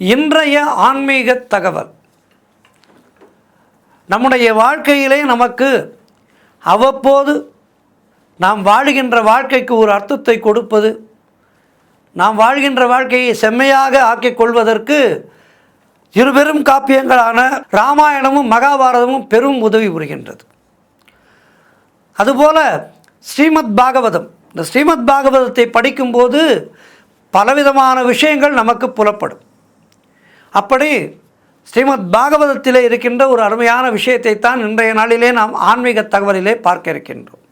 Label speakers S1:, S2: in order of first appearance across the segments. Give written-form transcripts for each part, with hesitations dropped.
S1: இன்றைய ஆன்மீக தகவல் நம்முடைய வாழ்க்கையிலே நமக்கு அவ்வப்போது நாம் வாழுகின்ற வாழ்க்கைக்கு ஒரு அர்த்தத்தை கொடுப்பது, நாம் வாழ்கின்ற வாழ்க்கையை செம்மையாக ஆக்கிக் கொள்வதற்கு இருபெரும் காப்பியங்களான ராமாயணமும் மகாபாரதமும் பெரும் உதவி புரிகின்றது. அதுபோல ஸ்ரீமத் பாகவதம், இந்த ஸ்ரீமத் பாகவதத்தை படிக்கும்போது பலவிதமான விஷயங்கள் நமக்கு புலப்படும். அப்படி ஸ்ரீமத் பாகவதத்திலே இருக்கின்ற ஒரு அருமையான விஷயத்தை தான் இன்றைய நாளிலே நாம் ஆன்மீக தகவலிலே பார்க்க இருக்கின்றோம்.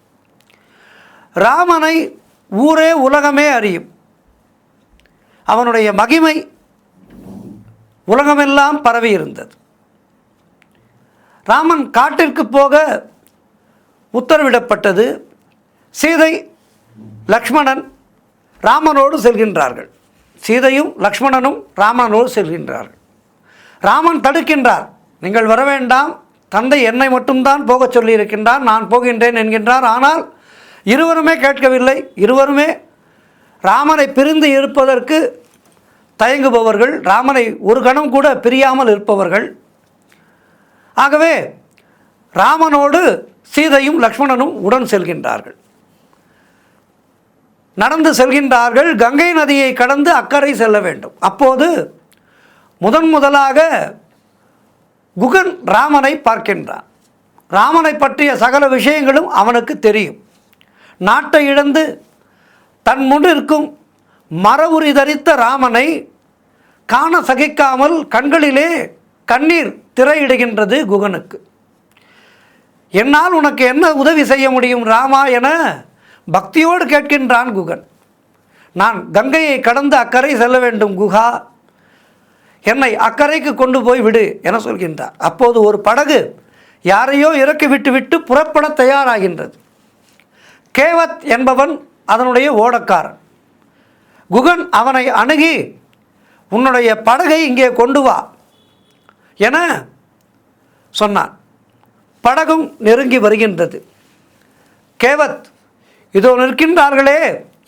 S1: ராமனை ஊரே உலகமே அறியும். அவனுடைய மகிமை உலகமெல்லாம் பரவி இருந்தது. ராமன் காட்டிற்கு போக உத்தரவிடப்பட்டது. சீதை லக்ஷ்மணன் ராமனோடு செல்கின்றார்கள். சீதையும் லக்ஷ்மணனும் ராமனோடு செல்கின்றார்கள். ராமன் தடுக்கின்றார், நீங்கள் வர வேண்டாம், தந்தை என்னை மட்டும்தான் போகச் சொல்லியிருக்கின்றார், நான் போகின்றேன் என்கின்றார். ஆனால் இருவருமே கேட்கவில்லை. இருவருமே ராமனை பிரிந்து இருப்பதற்கு தயங்குபவர்கள், ராமனை ஒரு கணம் கூட பிரியாமல் இருப்பவர்கள். ஆகவே ராமனோடு சீதையும் லக்ஷ்மணனும் உடன் செல்கின்றார்கள். நடந்து செல்கின்றார்கள். கங்கை நதியை கடந்து அக்கறை செல்ல வேண்டும். அப்போது முதலாக குகன் ராமனை பார்க்கின்றான். ராமனை பற்றிய சகல விஷயங்களும் அவனுக்கு தெரியும். நாட்டை இழந்து தன் முன் இருக்கும் மரவுரி தரித்த ராமனை காண சகிக்காமல் கண்களிலே கண்ணீர் திரையிடுகின்றது குகனுக்கு. என்னால் உனக்கு என்ன உதவி செய்ய முடியும் ராமா என பக்தியோடு கேட்கின்றான் குகன். நான் கங்கையை கடந்து அக்கறை செல்ல வேண்டும் குகா, என்னை அக்கறைக்கு கொண்டு போய் விடு என சொல்கின்றார். அப்போது ஒரு படகு யாரையோ இறக்கி விட்டு புறப்பட தயாராகின்றது. கேவத் என்பவன் அதனுடைய ஓடக்காரன். குகன் அவனை அணுகி உன்னுடைய படகை இங்கே கொண்டு வா என சொன்னான். படகும் நெருங்கி வருகின்றது. கேவத், இதோ நிற்கின்றார்களே,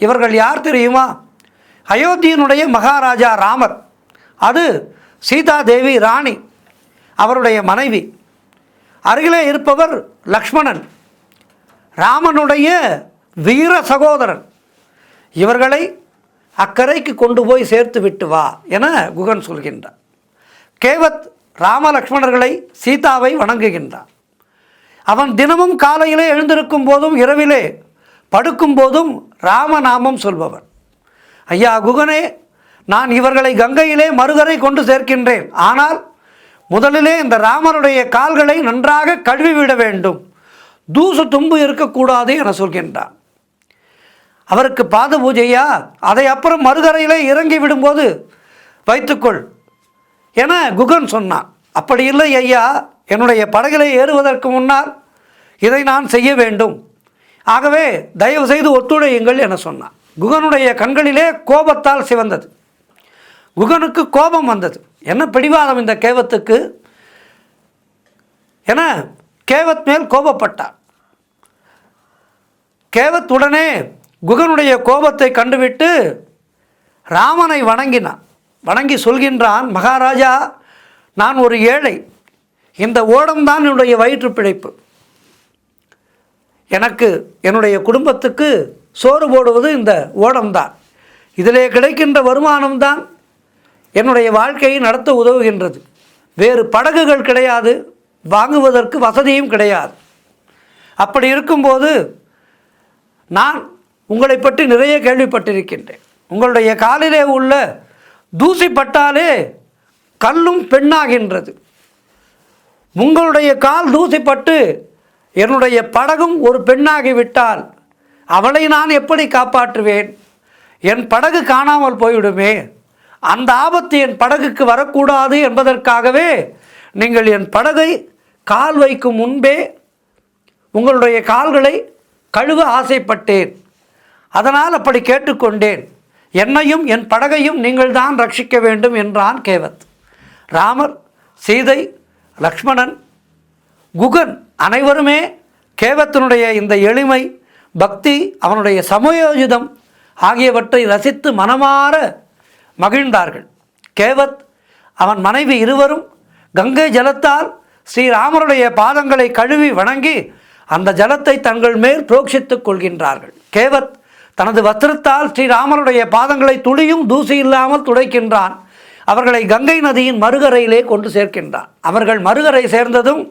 S1: இவர்கள் யார் தெரியுமா? அயோத்தியினுடைய மகாராஜா ராமர், அது சீதா தேவி ராணி, அவருடைய மனைவி. அருகிலே இருப்பவர் லக்ஷ்மணன், ராமனுடைய வீர சகோதரன். இவர்களை அக்கறைக்கு கொண்டு போய் சேர்த்து விட்டு வா என குகன் சொல்கின்றார். கேவத் ராம லக்ஷ்மணர்களை சீதாவை வணங்குகின்றான். அவன் தினமும் காலையிலே எழுந்திருக்கும் போதும் இரவிலே படுக்கும் போதும் ராமநாமம் சொல்பவன். ஐயா குகனே, நான் இவர்களை கங்கையிலே மறுகரை கொண்டு சேர்க்கின்றேன். ஆனால் முதலிலே இந்த ராமருடைய கால்களை நன்றாக கழுவிவிட வேண்டும், தூசு தும்பு இருக்கக்கூடாது என சொல்கின்றான். அவருக்கு பாத பூஜையா? அதை அப்புறம் மறுகரையிலே இறங்கி விடும்போது வைத்துக்கொள் என குகன் சொன்னான். அப்படி இல்லை ஐயா, என்னுடைய படகிலே ஏறுவதற்கு முன்னால் இதை நான் செய்ய வேண்டும், ஆகவே தயவு செய்து ஒத்துழையுங்கள் என சொன்னான். குகனுடைய கண்களிலே கோபத்தால் சிவந்தது. குகனுக்கு கோபம் வந்தது. என்ன பிடிவாதம் இந்த கேவத்துக்கு என கேவத் மேல் கோபப்பட்டார். கேவத் உடனே குகனுடைய கோபத்தை கண்டுவிட்டு ராமனை வணங்கினான். வணங்கி சொல்கின்றான், மகாராஜா, நான் ஒரு ஏழை, இந்த ஓடம்தான் என்னுடைய வயிற்று பிழைப்பு. எனக்கு என்னுடைய குடும்பத்துக்கு சோறு போடுவது இந்த ஓடம்தான். இதிலே கிடைக்கின்ற வருமானம்தான் என்னுடைய வாழ்க்கையை நடத்த உதவுகின்றது. வேறு படகுகள் கிடையாது, வாங்குவதற்கு வசதியும் கிடையாது. அப்படி இருக்கும்போது நான் உங்களை பற்றி நிறைய கேள்விப்பட்டிருக்கின்றேன். உங்களுடைய காலிலே உள்ள தூசி பட்டாலே கல்லும் பெண்ணாகின்றது. உங்களுடைய கால் தூசிப்பட்டு என்னுடைய படகும் ஒரு பெண்ணாகிவிட்டால் அவளை நான் எப்படி காப்பாற்றுவேன்? என் படகு காணாமல் போய்விடுமே. அந்த ஆபத்து என் படகுக்கு வரக்கூடாது என்பதற்காகவே நீங்கள் என் படகை கால் வைக்கும் முன்பே உங்களுடைய கால்களை கழுவ ஆசைப்பட்டேன். அதனால் அப்படி கேட்டுக்கொண்டேன். என்னையும் என் படகையும் நீங்கள் தான் ரட்சிக்க வேண்டும் என்றான் கேவத். ராமர், சீதை, லக்ஷ்மணன், குகன் அனைவருமே கேவத்தினுடைய இந்த எளிமை, பக்தி, அவனுடைய சமயோஜிதம் ஆகியவற்றை ரசித்து மனமாற மகிழ்ந்தார்கள். கேவத் அவன் மனைவி இருவரும் கங்கை ஜலத்தால் ஸ்ரீராமருடைய பாதங்களை கழுவி வணங்கி அந்த ஜலத்தை தங்கள் மேல் புரோக்ஷித்துக் கொள்கின்றார்கள். கேவத் தனது வஸ்திரத்தால் ஸ்ரீராமருடைய பாதங்களை துளியும் தூசி இல்லாமல் துடைக்கின்றான். அவர்களை கங்கை நதியின் மறுகரையிலே கொண்டு சேர்க்கின்றான். அவர்கள் மறுகரை சேர்ந்ததும்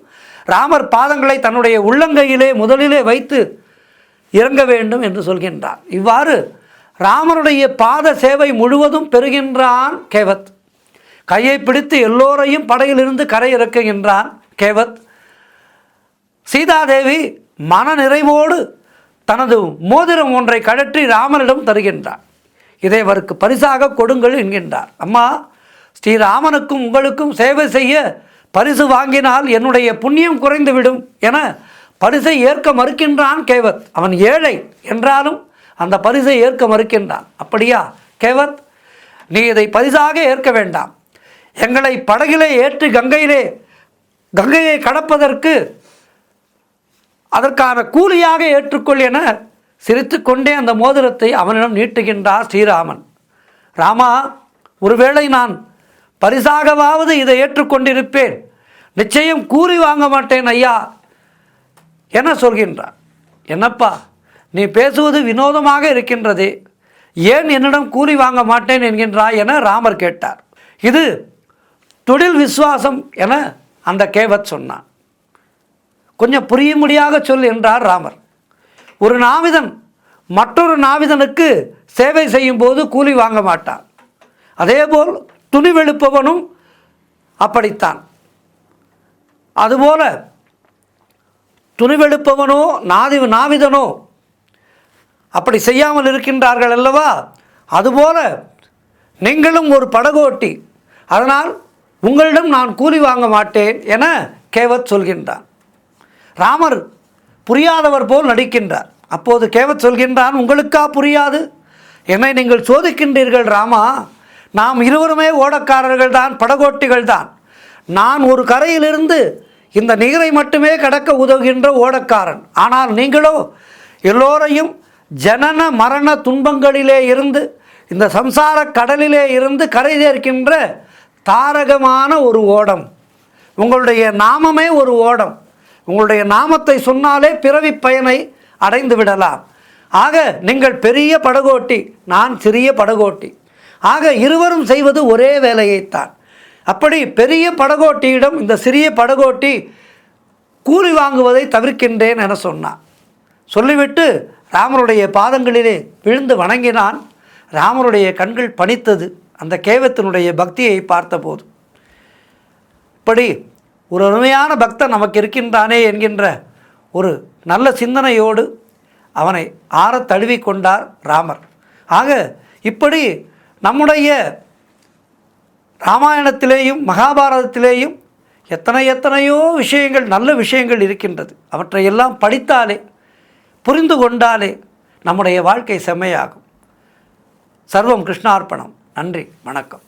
S1: ராமர் பாதங்களை தன்னுடைய உள்ளங்கையிலே முதலிலே வைத்து இறங்க வேண்டும் என்று சொல்கின்றார். இவ்வாறு ராமருடைய பாத சேவை முழுவதும் பெறுகின்றான் கேவத். கையை பிடித்து எல்லோரையும் படையிலிருந்து கரை இறக்குகின்றான் கேவத். சீதாதேவி மன நிறைவோடு தனது மோதிரம் ஒன்றை கழற்றி ராமனிடம் தருகின்றார். இதை அவருக்கு பரிசாக கொடுங்கள் என்கின்றார். அம்மா, ஸ்ரீராமனுக்கும் உங்களுக்கும் சேவை செய்ய பரிசு வாங்கினால் என்னுடைய புண்ணியம் குறைந்துவிடும் என பரிசை ஏற்க மறுக்கின்றான் கேவத். அவன் ஏழை என்றாலும் அந்த பரிசை ஏற்க மறுக்கின்றான். அப்படியா கேவத், நீ இதை பரிசாக ஏற்க வேண்டாம். எங்களை படகிலே ஏற்றி கங்கையை கடப்பதற்கு அதற்கான கூலியாக ஏற்றுக்கொள் என சிரித்து கொண்டே அந்த மோதிரத்தை அவனிடம் நீட்டுகின்றார் ஸ்ரீராமன். ராமா, ஒருவேளை நான் பரிசாகவாவது இதை ஏற்றுக்கொண்டிருப்பேன், நிச்சயம் கூலி வாங்க மாட்டேன் ஐயா என சொல்கின்றார். என்னப்பா, நீ பேசுவது வினோதமாக இருக்கின்றதே, ஏன் என்னிடம் கூலி வாங்க மாட்டேன் என்கின்றாய் என ராமர் கேட்டார். இது தொழில் விசுவாசம் என அந்த கேவத் சொன்னான். கொஞ்சம் புரியும்படியாக சொல் என்றார் ராமர். ஒரு நாவிதன் மற்றொரு நாவிதனுக்கு சேவை செய்யும் போது கூலி வாங்க மாட்டான். அதேபோல் துணிவெழுப்பவனும் அப்படித்தான். அதுபோல துணிவெழுப்பவனோ நாவிதனோ அப்படி செய்யாமல் இருக்கின்றார்கள் அல்லவா? அதுபோல நீங்களும் ஒரு படகோட்டி, அதனால் உங்களிடம் நான் கூலி வாங்க மாட்டேன் என கேவத் சொல்கின்றான். ராமர் புரியாதவர் போல் நடிக்கின்றார். அப்போது கேவத் சொல்கின்றான், உங்களுக்கா புரியாது? என்னை நீங்கள் சோதிக்கின்றீர்கள் ராமா. நாம் இருவருமே ஓடக்காரர்கள் தான், படகோட்டிகள் தான். நான் ஒரு கரையிலிருந்து இந்த நீரை மட்டுமே கடக்க உதவுகின்ற ஓடக்காரன். ஆனால் நீங்களோ எல்லோரையும் ஜனன மரண துன்பங்களிலே இருந்து, இந்த சம்சார கடலிலே இருந்து கரை சேர்க்கின்ற தாரகமான ஒரு ஓடம். உங்களுடைய நாமமே ஒரு ஓடம். உங்களுடைய நாமத்தை சொன்னாலே பிறவி பயனை அடைந்து விடலாம். ஆக நீங்கள் பெரிய படகோட்டி, நான் சிறிய படகோட்டி. ஆக இருவரும் செய்வது ஒரே வேலையைத்தான். அப்படி பெரிய படகோட்டியிடம் இந்த சிறிய படகோட்டி கூலி வாங்குவதை தவிர்க்கின்றேன் என சொன்னான். சொல்லிவிட்டு ராமருடைய பாதங்களிலே விழுந்து வணங்கினான். ராமருடைய கண்கள் பனித்தது அந்த கேவத்தினுடைய பக்தியை பார்த்தபோது. இப்படி ஒரு அருமையான பக்தன் நமக்கு இருக்கின்றானே என்கின்ற ஒரு நல்ல சிந்தனையோடு அவனை ஆற தழுவி கொண்டார் ராமர். ஆக இப்படி நம்முடைய ராமாயணத்திலேயும் மகாபாரதத்திலேயும் எத்தனையோ விஷயங்கள், நல்ல விஷயங்கள் இருக்கின்றது. அவற்றையெல்லாம் படித்தாலே, புரிந்து கொண்டாலே நம்முடைய வாழ்க்கை செம்மையாகும். சர்வம் கிருஷ்ணார்ப்பணம். நன்றி, வணக்கம்.